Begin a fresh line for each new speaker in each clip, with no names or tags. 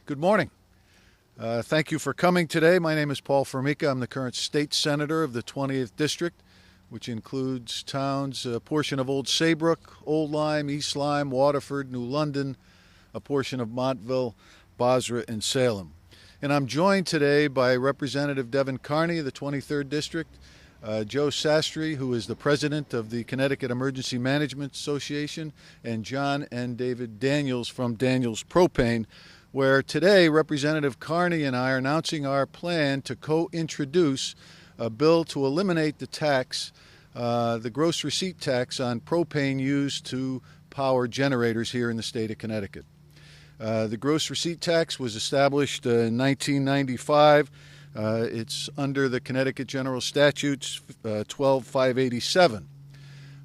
Good morning. Thank you for coming today. My name is Paul Formica. I'm the current state senator of the 20th District, which includes towns, a portion of Old Saybrook, Old Lyme, East Lyme, Waterford, New London, a portion of Montville, Bosra, and Salem. And I'm joined today by Representative Devin Carney of the 23rd District, Joe Sastry, who is the president of the Connecticut Emergency Management Association, and John and David Daniels from Daniels Propane, where today Representative Carney and I are announcing our plan to co-introduce a bill to eliminate the tax, the gross receipt tax on propane used to power generators here in the state of Connecticut. The gross receipt tax was established in 1995. It's under the Connecticut General Statutes 12587,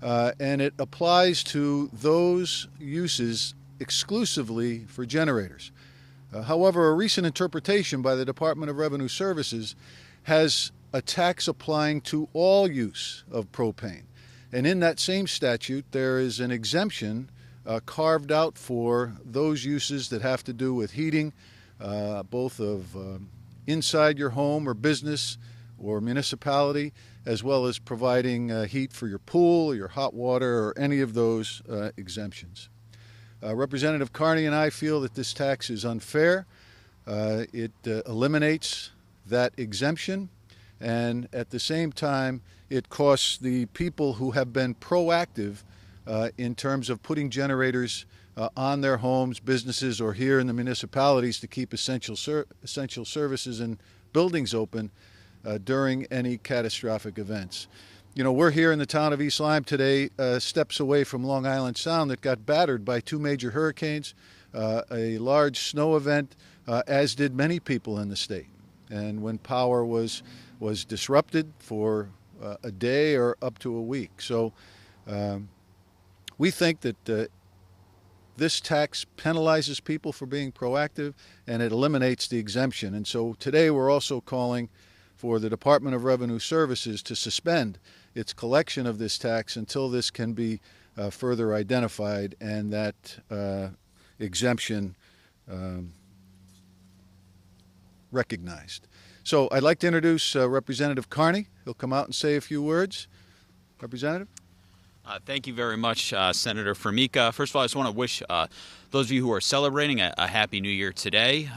and it applies to those uses exclusively for generators. However, a recent interpretation by the Department of Revenue Services has a tax applying to all use of propane. And in that same statute, there is an exemption carved out for those uses that have to do with heating, both of inside your home or business or municipality, as well as providing heat for your pool, your hot water, or any of those exemptions. Representative Carney and I feel that this tax is unfair. It eliminates that exemption, and at the same time, it costs the people who have been proactive in terms of putting generators on their homes, businesses, or here in the municipalities to keep essential services and buildings open during any catastrophic events. You know, we're here in the town of East Lyme today, steps away from Long Island Sound that got battered by two major hurricanes, a large snow event, as did many people in the state. And when power was disrupted for a day or up to a week. So we think that this tax penalizes people for being proactive, and it eliminates the exemption. And so today we're also calling for the Department of Revenue Services to suspend its collection of this tax until this can be further identified and that exemption recognized. So I'd like to introduce Representative Carney. He'll come out and say a few words. Representative?
Thank you very much, Senator Formica. First of all, I just want to wish those of you who are celebrating a Happy New Year today.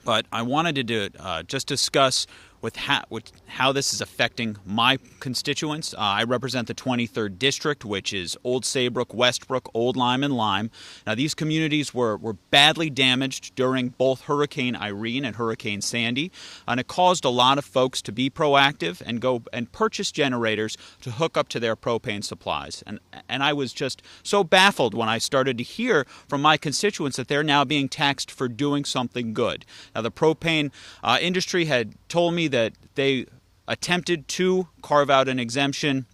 But I wanted to just discuss with how this is affecting my constituents. I represent the 23rd District, which is Old Saybrook, Westbrook, Old Lyme, and Lyme. Now, these communities were badly damaged during both Hurricane Irene and Hurricane Sandy, and it caused a lot of folks to be proactive and go and purchase generators to hook up to their propane supplies. And I was just so baffled when I started to hear from my constituents that they're now being taxed for doing something good. Now, the propane industry had told me that they attempted to carve out an exemption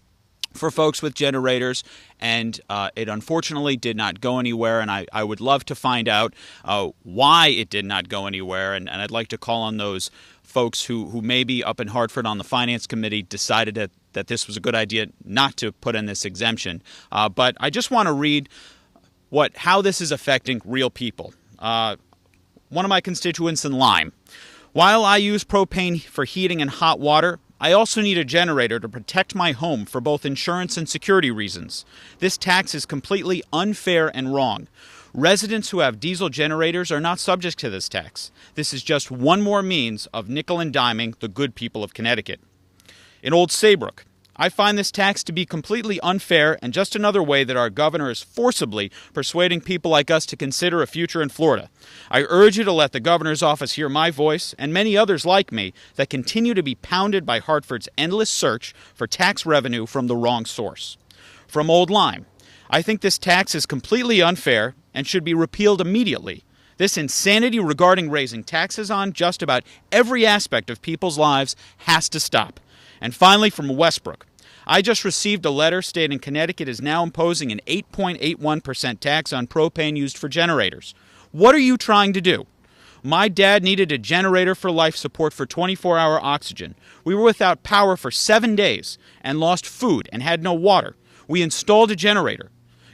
for folks with generators, and it unfortunately did not go anywhere, and I would love to find out why it did not go anywhere, and I'd like to call on those folks who maybe up in Hartford on the Finance Committee decided that this was a good idea not to put in this exemption. But I just want to read how this is affecting real people. One of my constituents in Lyme. While I use propane for heating and hot water, I also need a generator to protect my home for both insurance and security reasons. This tax is completely unfair and wrong. Residents who have diesel generators are not subject to this tax. This is just one more means of nickel and diming the good people of Connecticut. In Old Saybrook, I find this tax to be completely unfair and just another way that our governor is forcibly persuading people like us to consider a future in Florida. I urge you to let the governor's office hear my voice and many others like me that continue to be pounded by Hartford's endless search for tax revenue from the wrong source. From Old Lyme, I think this tax is completely unfair and should be repealed immediately. This insanity regarding raising taxes on just about every aspect of people's lives has to stop. And finally, from Westbrook, I just received a letter stating Connecticut is now imposing an 8.81% tax on propane used for generators. What are you trying to do? My dad needed a generator for life support for 24-hour oxygen. We were without power for 7 days and lost food and had no water. We installed a generator.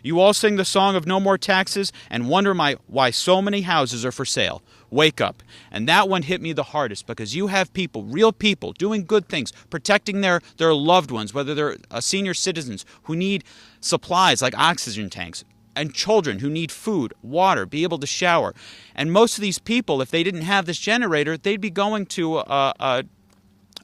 You all sing the song of no more taxes and wonder why so many houses are for sale. Wake up. And that one hit me the hardest because you have people, real people, doing good things, protecting their loved ones, whether they're senior citizens who need supplies like oxygen tanks, and children who need food, water, be able to shower. And most of these people, if they didn't have this generator, they'd be going to a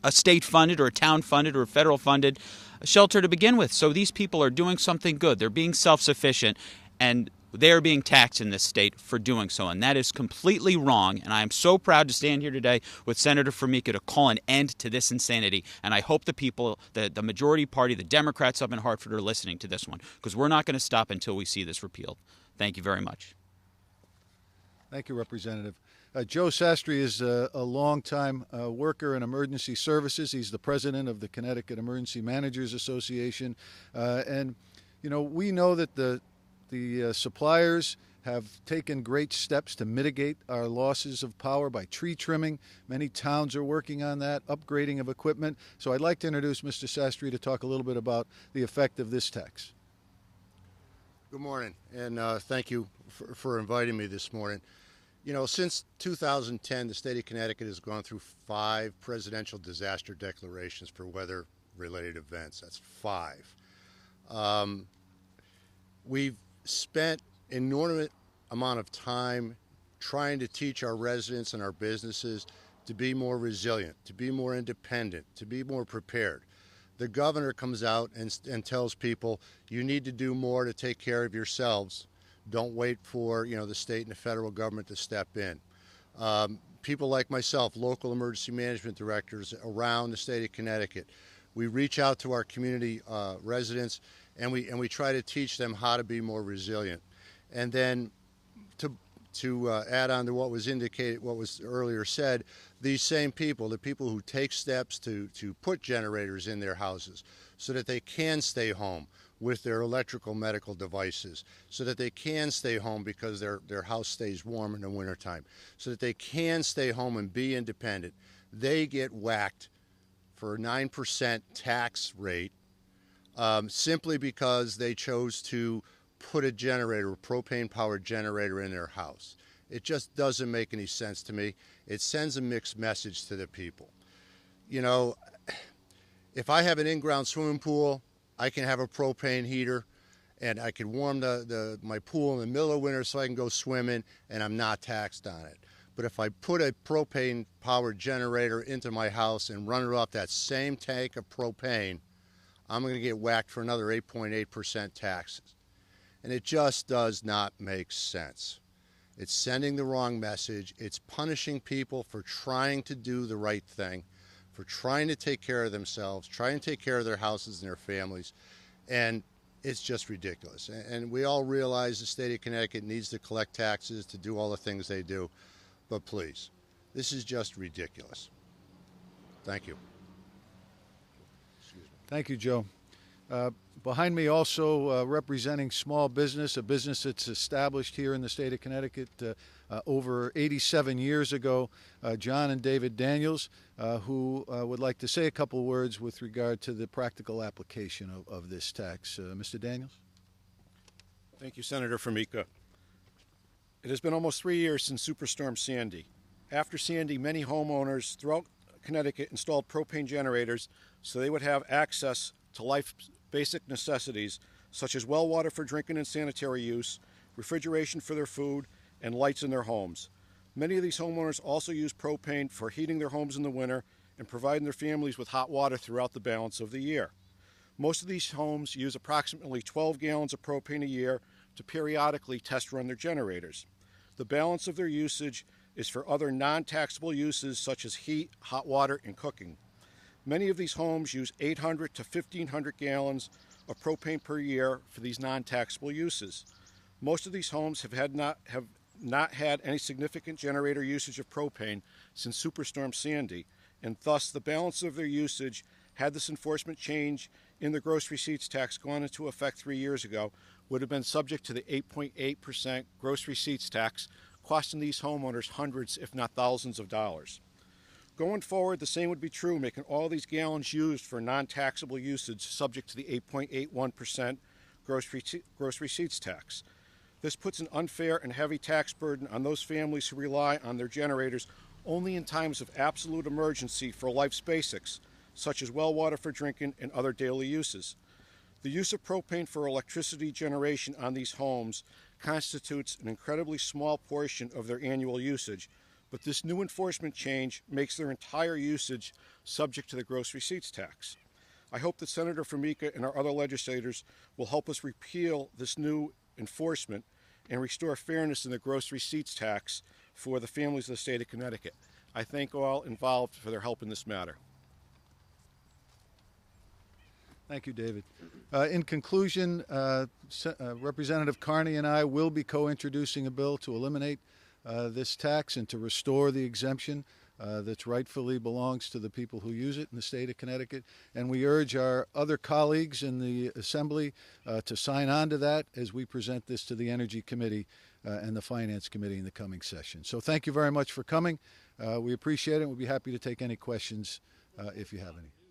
state-funded or a town-funded or a federal-funded shelter to begin with. So these people are doing something good. They're being self-sufficient, and they are being taxed in this state for doing so. And that is completely wrong. And I am so proud to stand here today with Senator Formica to call an end to this insanity. And I hope the people, the majority party, the Democrats up in Hartford are listening to this one, because we're not going to stop until we see this repealed. Thank you very much.
Thank you, Representative. Joe Sastry is a longtime worker in emergency services. He's the president of the Connecticut Emergency Managers Association. And, you know, we know that the suppliers have taken great steps to mitigate our losses of power by tree trimming. Many towns are working on that, upgrading of equipment. So I'd like to introduce Mr. Sastry to talk a little bit about the effect of this tax.
Good morning, and thank you for inviting me this morning. You know, since 2010, the state of Connecticut has gone through 5 presidential disaster declarations for weather-related events. That's 5. We've spent an inordinate amount of time trying to teach our residents and our businesses to be more resilient, to be more independent, to be more prepared. The governor comes out and tells people, you need to do more to take care of yourselves. Don't wait for, you know, the state and the federal government to step in. People like myself, local emergency management directors around the state of Connecticut, we reach out to our community residents and we try to teach them how to be more resilient. And then to add on to what was indicated, what was earlier said, these same people, the people who take steps to put generators in their houses so that they can stay home with their electrical medical devices, so that they can stay home because their house stays warm in the wintertime, so that they can stay home and be independent, they get whacked for a 9% tax rate simply because they chose to put a generator, a propane-powered generator in their house. It just doesn't make any sense to me. It sends a mixed message to the people. You know, if I have an in-ground swimming pool, I can have a propane heater, and I can warm my pool in the middle of winter so I can go swimming, and I'm not taxed on it. But if I put a propane-powered generator into my house and run it off that same tank of propane, I'm going to get whacked for another 8.8% taxes. And it just does not make sense. It's sending the wrong message. It's punishing people for trying to do the right thing, for trying to take care of themselves, trying to take care of their houses and their families. And it's just ridiculous. And we all realize the state of Connecticut needs to collect taxes to do all the things they do. But please, this is just ridiculous. Thank you.
Thank you, Joe. Behind me also representing small business, a business that's established here in the state of Connecticut over 87 years ago, John and David Daniels, who would like to say a couple words with regard to the practical application of this tax. Mr. Daniels?
Thank you, Senator Formica. It has been almost 3 years since Superstorm Sandy. After Sandy, many homeowners throughout Connecticut installed propane generators so they would have access to life's basic necessities such as well water for drinking and sanitary use, refrigeration for their food, and lights in their homes. Many of these homeowners also use propane for heating their homes in the winter and providing their families with hot water throughout the balance of the year. Most of these homes use approximately 12 gallons of propane a year to periodically test run their generators. The balance of their usage is for other non-taxable uses such as heat, hot water, and cooking. Many of these homes use 800 to 1,500 gallons of propane per year for these non-taxable uses. Most of these homes have not had any significant generator usage of propane since Superstorm Sandy, and thus the balance of their usage, had this enforcement change in the gross receipts tax gone into effect 3 years ago, would have been subject to the 8.8% gross receipts tax, costing these homeowners hundreds, if not thousands of dollars. Going forward, the same would be true, making all these gallons used for non-taxable usage subject to the 8.81% gross receipts tax. This puts an unfair and heavy tax burden on those families who rely on their generators only in times of absolute emergency for life's basics, such as well water for drinking and other daily uses. The use of propane for electricity generation on these homes constitutes an incredibly small portion of their annual usage, but this new enforcement change makes their entire usage subject to the gross receipts tax. I hope that Senator Formica and our other legislators will help us repeal this new enforcement and restore fairness in the gross receipts tax for the families of the state of Connecticut. I thank all involved for their help in this matter.
Thank you, David. In conclusion, Representative Carney and I will be co-introducing a bill to eliminate this tax and to restore the exemption that rightfully belongs to the people who use it in the state of Connecticut. And we urge our other colleagues in the Assembly to sign on to that as we present this to the Energy Committee and the Finance Committee in the coming session. So thank you very much for coming. We appreciate it, and we'll be happy to take any questions if you have any.